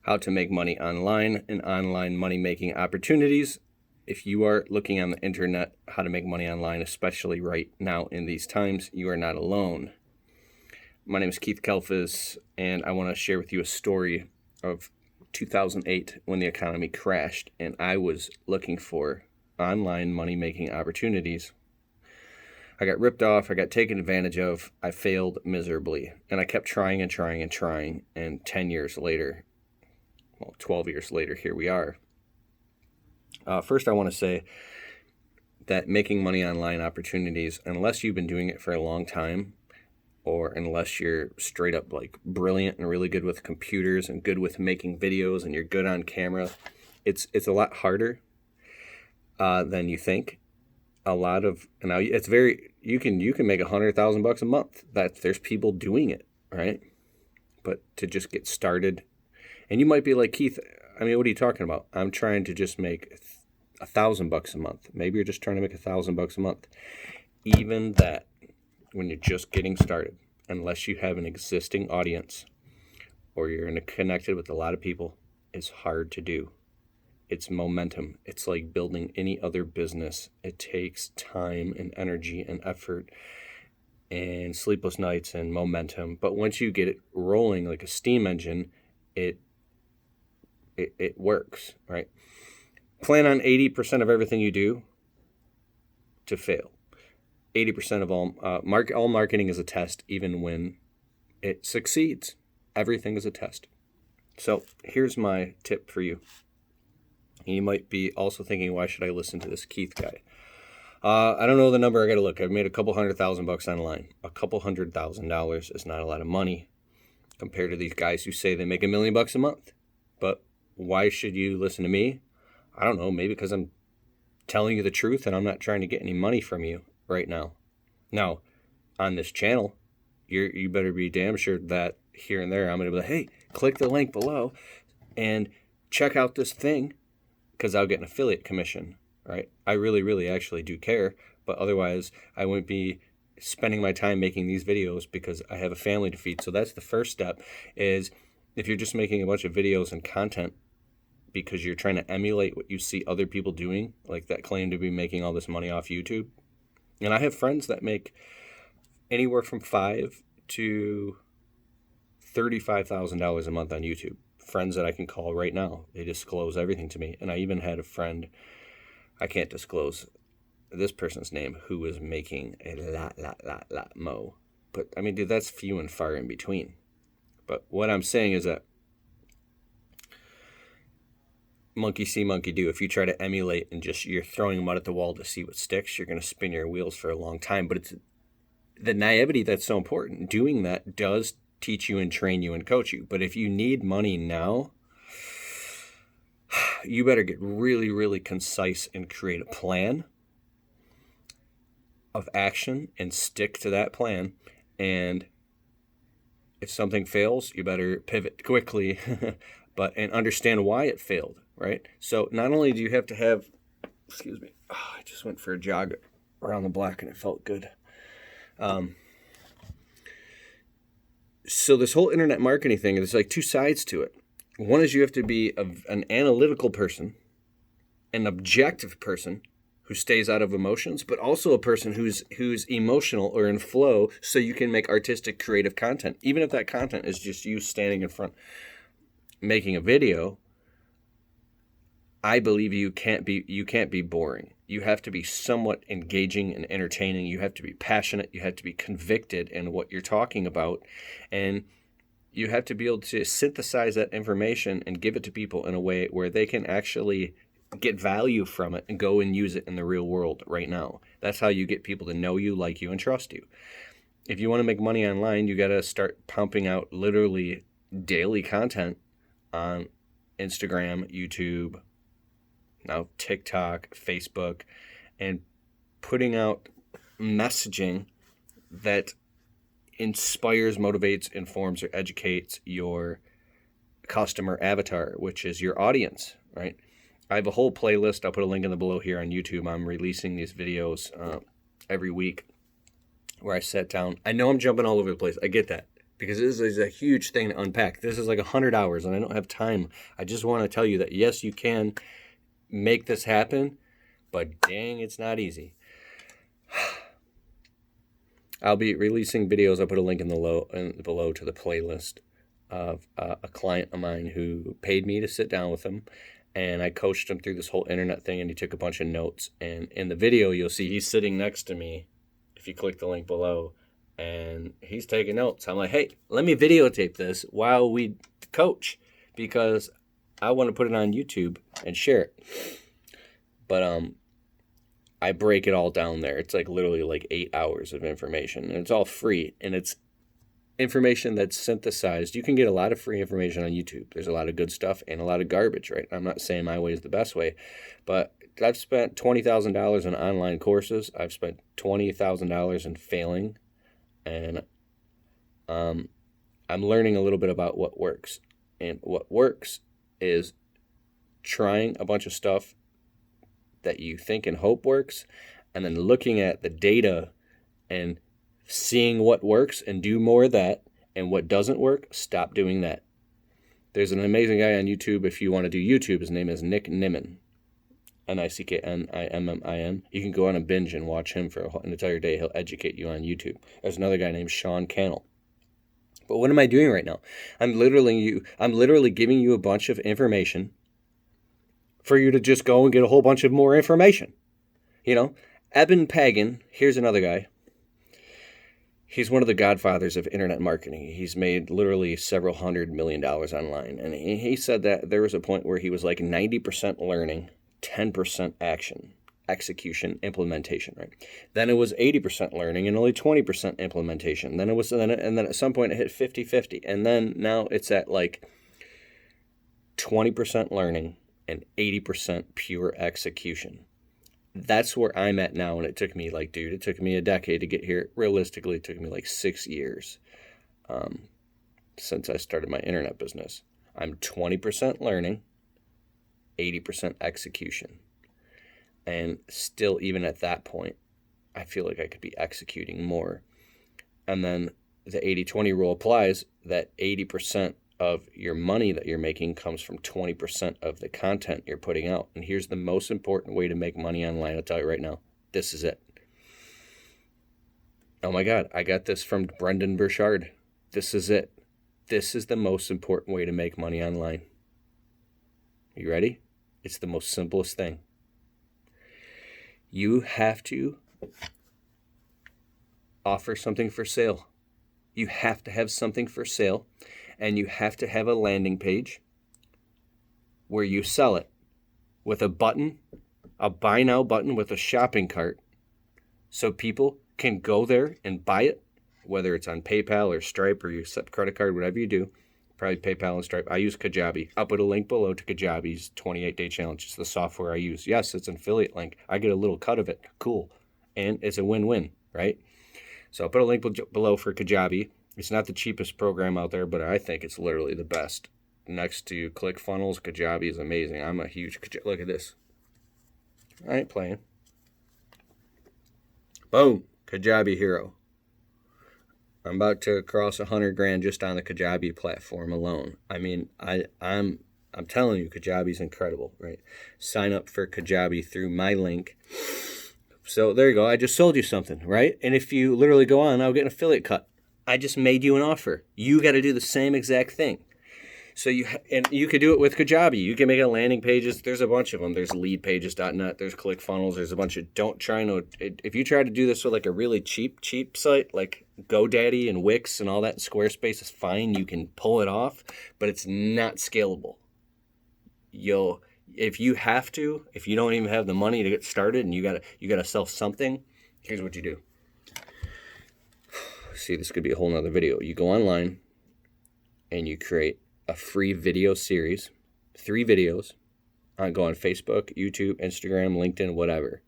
how to make money online and online money-making opportunities. If you are looking on the internet how to make money online, especially right now in these times, you are not alone. My name is Keith Kalfas, and I want to share with you a story of 2008 when the economy crashed, and I was looking for online money-making opportunities. I got ripped off, I got taken advantage of, I failed miserably, and I kept trying, and 10 years later, 12 years later, here we are. First, I want to say that making money online opportunities, unless you've been doing it for a long time, or unless you're straight up like brilliant and really good with computers and good with making videos and you're good on camera, it's a lot harder than you think. It's very, you can make $100,000 a month. There's people doing it, right? But to just get started, and you might be like, Keith, what are you talking about? I'm trying to just make $1,000 a month. Maybe you're just trying to make $1,000 a month. Even that, when you're just getting started, unless you have an existing audience or you're connected with a lot of people, is hard to do. It's momentum. It's like building any other business. It takes time and energy and effort and sleepless nights and momentum. But once you get it rolling like a steam engine, it works, right? Plan on 80% of everything you do to fail. 80% of all marketing is a test, even when it succeeds. Everything is a test. So here's my tip for you. You might be also thinking, why should I listen to this Keith guy? I don't know the number. I got to look. I've made a couple $100,000 online. A couple $100,000 is not a lot of money compared to these guys who say they make $1 million a month. But why should you listen to me? I don't know. Maybe because I'm telling you the truth and I'm not trying to get any money from you right now. Now, on this channel, you better be damn sure that here and there I'm going to be like, hey, click the link below and check out this thing, because I'll get an affiliate commission, right? I really, really actually do care, but otherwise I wouldn't be spending my time making these videos because I have a family to feed. So that's the first step, is if you're just making a bunch of videos and content because you're trying to emulate what you see other people doing, like that claim to be making all this money off YouTube. And I have friends that make anywhere from $5,000 to $35,000 a month on YouTube. Friends that I can call right now. They disclose everything to me. And I even had a friend, I can't disclose this person's name, who was making a lot mo. But dude, that's few and far in between. But what I'm saying is that monkey see, monkey do. If you try to emulate and you're throwing mud at the wall to see what sticks, you're going to spin your wheels for a long time. But it's the naivety that's so important. Doing that does teach you and train you and coach you. But if you need money now, you better get really, really concise and create a plan of action and stick to that plan. And if something fails, you better pivot quickly, and understand why it failed, right? So not only do you have to have, I just went for a jog around the block and it felt good. So this whole internet marketing thing, there's like two sides to it. One is you have to be an analytical person, an objective person who stays out of emotions, but also a person who's emotional or in flow, so you can make artistic, creative content. Even if that content is just you standing in front making a video, I believe you can't be boring. You have to be somewhat engaging and entertaining. You have to be passionate. You have to be convicted in what you're talking about. And you have to be able to synthesize that information and give it to people in a way where they can actually get value from it and go and use it in the real world right now. That's how you get people to know you, like you, and trust you. If you want to make money online, you got to start pumping out literally daily content on Instagram, YouTube, now TikTok, Facebook, and putting out messaging that inspires, motivates, informs, or educates your customer avatar, which is your audience, right? I have a whole playlist. I'll put a link in the below here on YouTube. I'm releasing these videos every week where I sat down. I know I'm jumping all over the place. I get that. because this is a huge thing to unpack. This is like 100 hours, and I don't have time. I just want to tell you that, yes, you can make this happen, but dang, it's not easy. I'll be releasing videos. I'll put a link below to the playlist of a client of mine who paid me to sit down with him, and I coached him through this whole internet thing, and he took a bunch of notes. And in the video, you'll see he's sitting next to me, if you click the link below, and he's taking notes. I'm like, hey, let me videotape this while we coach, because I want to put it on YouTube and share it. But I break it all down there. It's like literally like 8 hours of information, and it's all free, and it's information that's synthesized. You can get a lot of free information on YouTube. There's a lot of good stuff and a lot of garbage, right? I'm not saying my way is the best way, but I've spent $20,000 in online courses. I've spent $20,000 in failing, and I'm learning a little bit about what works. And what works is trying a bunch of stuff that you think and hope works, and then looking at the data and seeing what works and do more of that, and what doesn't work, stop doing that. There's an amazing guy on YouTube. If you want to do YouTube, his name is Nick Nimmin, Nicknimin. You can go on a binge and watch him for an entire day. He'll educate you on YouTube. There's another guy named Sean Cannell. But what am I doing right now? I'm literally giving you a bunch of information for you to just go and get a whole bunch of more information. You know, Eben Pagan, here's another guy. He's one of the godfathers of internet marketing. He's made literally several $100 million online. And he said that there was a point where he was like 90% learning, 10% execution, implementation, right? Then it was 80% learning and only 20% implementation. Then at some point it hit 50-50. And then now it's at like 20% learning and 80% pure execution. That's where I'm at now, and it took me it took me a decade to get here. Realistically, it took me like 6 years since I started my internet business. I'm 20% learning, 80% execution. And still, even at that point, I feel like I could be executing more. And then the 80-20 rule applies, that 80% of your money that you're making comes from 20% of the content you're putting out. And here's the most important way to make money online. I'll tell you right now. This is it. Oh my God, I got this from Brendan Burchard. This is it. This is the most important way to make money online. You ready? It's the most simplest thing. You have to offer something for sale. You have to have something for sale. And you have to have a landing page where you sell it with a button, a buy now button with a shopping cart, so people can go there and buy it, whether it's on PayPal or Stripe or you accept credit card, whatever you do. Probably PayPal and Stripe. I use Kajabi. I'll put a link below to Kajabi's 28-day challenge. It's the software I use. Yes, it's an affiliate link. I get a little cut of it. Cool. And it's a win-win, right? So I'll put a link below for Kajabi. It's not the cheapest program out there, but I think it's literally the best. Next to ClickFunnels, Kajabi is amazing. I'm a huge look at this. I ain't playing. Boom, Kajabi hero. I'm about to cross $100,000 just on the Kajabi platform alone. I mean, I'm telling you, Kajabi's incredible, right? Sign up for Kajabi through my link. So there you go. I just sold you something, right? And if you literally go on, I'll get an affiliate cut. I just made you an offer. You got to do the same exact thing. So you could do it with Kajabi. You can make a landing pages. There's a bunch of them. There's leadpages.net. There's ClickFunnels. There's a bunch of. If you try to do this with like a really cheap site like GoDaddy and Wix and all that, Squarespace is fine. You can pull it off, but it's not scalable. If you don't even have the money to get started and you gotta sell something, here's what you do. See, this could be a whole nother video. You go online and you create a free video series, 3 videos. Go on Facebook, YouTube, Instagram, LinkedIn, whatever.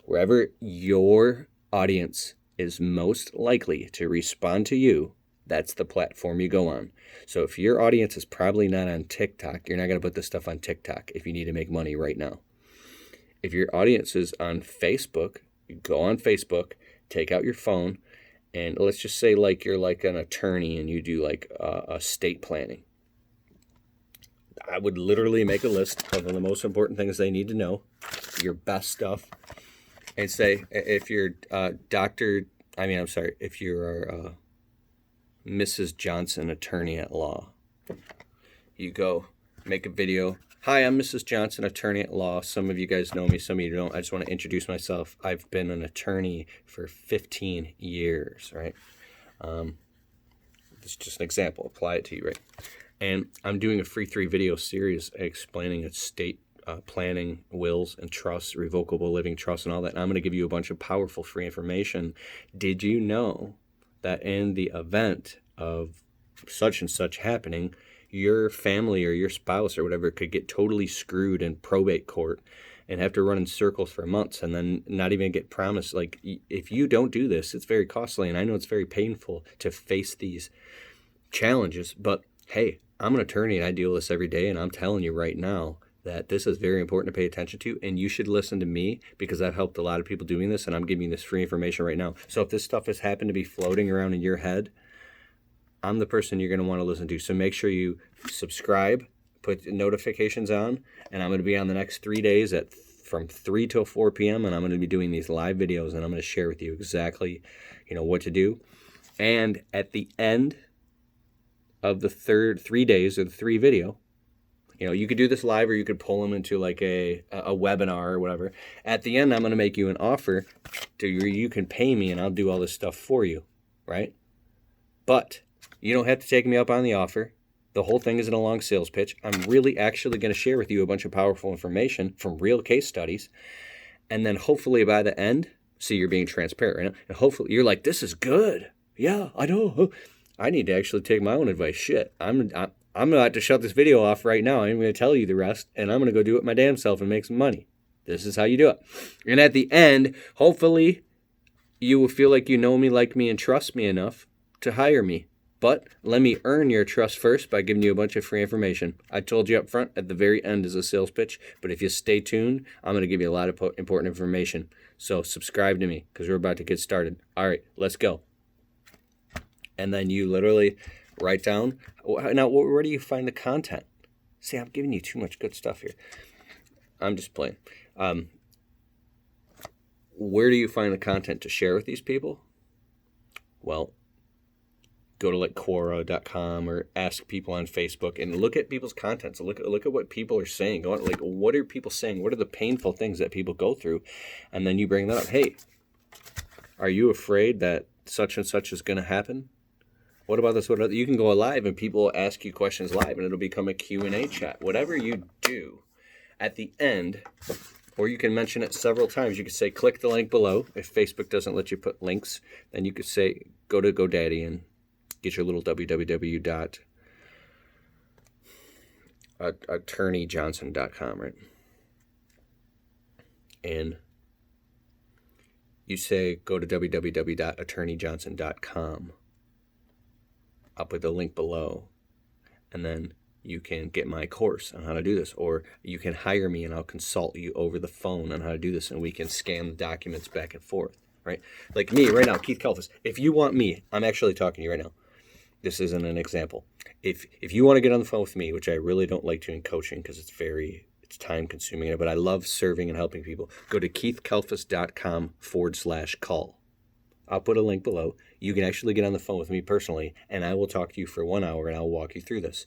Wherever your audience is most likely to respond to you, that's the platform you go on. So if your audience is probably not on TikTok, you're not going to put this stuff on TikTok if you need to make money right now. If your audience is on Facebook, you go on Facebook, take out your phone, And let's just say like you're like an attorney and you do like estate planning. I would literally make a list of the most important things they need to know, your best stuff, and say if you're if you're Mrs. Johnson, attorney at law, you go make a video. Hi, I'm Mrs. Johnson, attorney at law. Some of you guys know me, some of you don't. I just want to introduce myself. I've been an attorney for 15 years, right? It's just an example. Apply it to you, right? And I'm doing a free 3-video series explaining estate planning, wills and trusts, revocable living trusts and all that. And I'm going to give you a bunch of powerful free information. Did you know that in the event of such and such happening, your family or your spouse or whatever could get totally screwed in probate court and have to run in circles for months and then not even get promised? Like, if you don't do this, it's very costly. And I know it's very painful to face these challenges, but hey, I'm an attorney and I deal with this every day. And I'm telling you right now that this is very important to pay attention to. And you should listen to me because I've helped a lot of people doing this. And I'm giving you this free information right now. So if this stuff has happened to be floating around in your head, I'm the person you're going to want to listen to. So make sure you subscribe, put notifications on, and I'm going to be on the next 3 days from 3 till 4 p.m. And I'm going to be doing these live videos, and I'm going to share with you exactly, what to do. And at the end of the 3 days or the 3 video, you could do this live or you could pull them into like a webinar or whatever. At the end, I'm going to make you an offer where you can pay me and I'll do all this stuff for you, right? But you don't have to take me up on the offer. The whole thing isn't a long sales pitch. I'm really actually going to share with you a bunch of powerful information from real case studies. And then hopefully by the end, see, you're being transparent right now. And hopefully you're like, this is good. Yeah, I know. I need to actually take my own advice. Shit, I'm about to shut this video off right now. I'm going to tell you the rest. And I'm going to go do it my damn self and make some money. This is how you do it. And at the end, hopefully you will feel like you know me, like me, and trust me enough to hire me. But let me earn your trust first by giving you a bunch of free information. I told you up front, at the very end is a sales pitch. But if you stay tuned, I'm going to give you a lot of important information. So subscribe to me because we're about to get started. All right, let's go. And then you literally write down. Now, where do you find the content? See, I'm giving you too much good stuff here. I'm just playing. Where do you find the content to share with these people? Well, go to like Quora.com or ask people on Facebook and look at people's content. So look at what people are saying. Go on, like, what are people saying? What are the painful things that people go through? And then you bring that up. Hey, are you afraid that such and such is going to happen? What about this? You can go live and people will ask you questions live and it'll become a Q&A chat. Whatever you do at the end, or you can mention it several times. You could say, click the link below. If Facebook doesn't let you put links, then you could say, go to GoDaddy and get your little www.attorneyjohnson.com, right? And you say, go to www.attorneyjohnson.com. I'll put the link below. And then you can get my course on how to do this. Or you can hire me and I'll consult you over the phone on how to do this. And we can scan the documents back and forth, right? Like me right now, Keith Kalfas. If you want me, I'm actually talking to you right now. This isn't an example. If you want to get on the phone with me, which I really don't like to in coaching because it's time consuming, but I love serving and helping people, go to keithkalfas.com/call. I'll put a link below. You can actually get on the phone with me personally, and I will talk to you for 1 hour, and I'll walk you through this.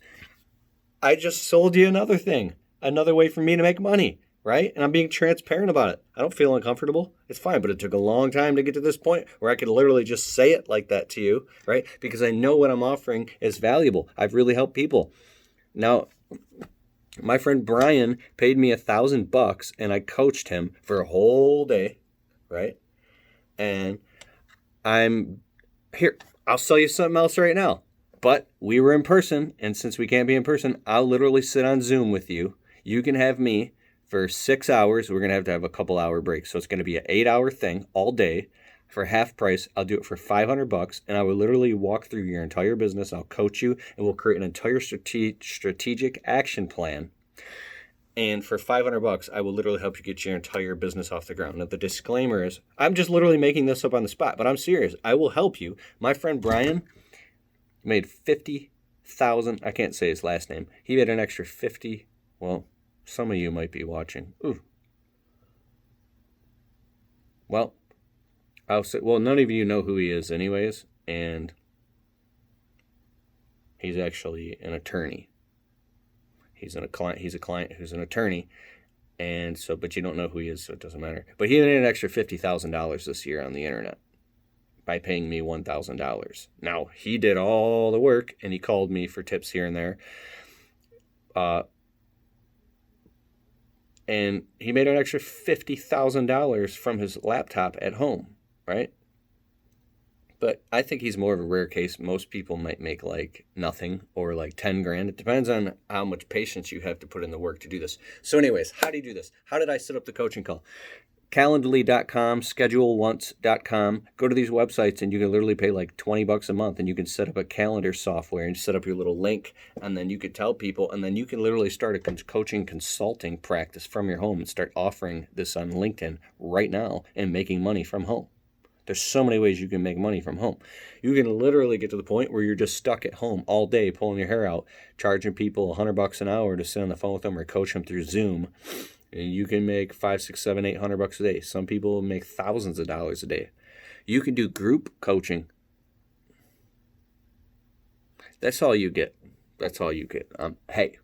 I just sold you another thing, another way for me to make money, right? And I'm being transparent about it. I don't feel uncomfortable. It's fine, but it took a long time to get to this point where I could literally just say it like that to you, right? Because I know what I'm offering is valuable. I've really helped people. Now, my friend Brian paid me $1,000 and I coached him for a whole day, right? And I'm here. I'll sell you something else right now. But we were in person, and since we can't be in person, I'll literally sit on Zoom with you. You can have me for 6 hours. We're going to have a couple hour break. So it's going to be an 8-hour thing all day for half price. I'll do it for $500, and I will literally walk through your entire business. I'll coach you, and we'll create an entire strategic action plan. And for $500, I will literally help you get your entire business off the ground. Now, the disclaimer is, I'm just literally making this up on the spot, but I'm serious. I will help you. My friend Brian made 50,000. I can't say his last name. He made an extra 50. Well, some of you might be watching. Ooh. Well, I'll say, well, none of you know who he is anyways, and he's actually an attorney. He's a client who's an attorney, and so, but you don't know who he is, so it doesn't matter. But he made an extra $50,000 this year on the internet by paying me $1,000. Now, he did all the work, and he called me for tips here and there. And he made an extra $50,000 from his laptop at home, right? But I think he's more of a rare case. Most people might make like nothing or like 10 grand. It depends on how much patience you have to put in the work to do this. So anyways, how do you do this? How did I set up the coaching call? Calendly.com, scheduleonce.com. Go to these websites and you can literally pay like $20 a month and you can set up a calendar software and set up your little link, and then you could tell people, and then you can literally start a coaching consulting practice from your home and start offering this on LinkedIn right now and making money from home. There's so many ways you can make money from home. You can literally get to the point where you're just stuck at home all day pulling your hair out, charging people $100 an hour to sit on the phone with them or coach them through Zoom. And you can make $500, $600, $700, $800 a day. Some people make thousands of dollars a day. You can do group coaching. That's all you get. That's all you get. Hey,